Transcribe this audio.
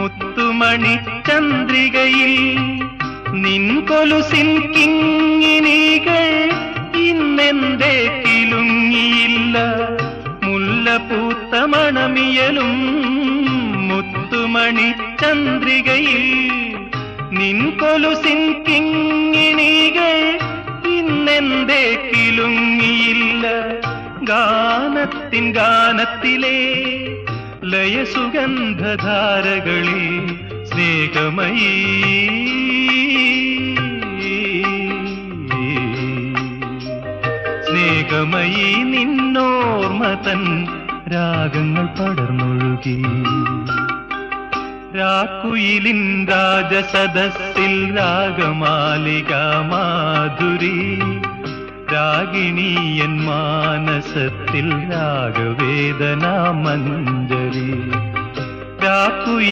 മുത്തുമണി ചന്ദ്രികയിൽ നിൻ കൊലുസിൻ കിങ്ങിണികൾ ഇന്നെന്തേ കിലുങ്ങിയില്ല. മുല്ലപൂത്ത മണമിയലും മുത്തുമണി ചന്ദ്രികയിൽ നിൻ കൊലുസിൻ കിങ്ങിണികൾ ഇന്നെന്തേ കിലുങ്ങിയില്ല. ഗാനത്തിൻ ഗാനത്തിലെ ലയസുഗന്ധധാരകളിൽ സ്നേഹമയീ സ്നേഹമയീ നിന്നോർമ്മ തൻ രാഗങ്ങൾ പടർന്നൊഴുകി. രാക്കുയിലിൻ രാജസദസ്സിൽ രാഗമാലിക മാധുരി, രാഗിണീയൻ മാനസത്തിൽ രാഗവേദന മഞ്ജരി.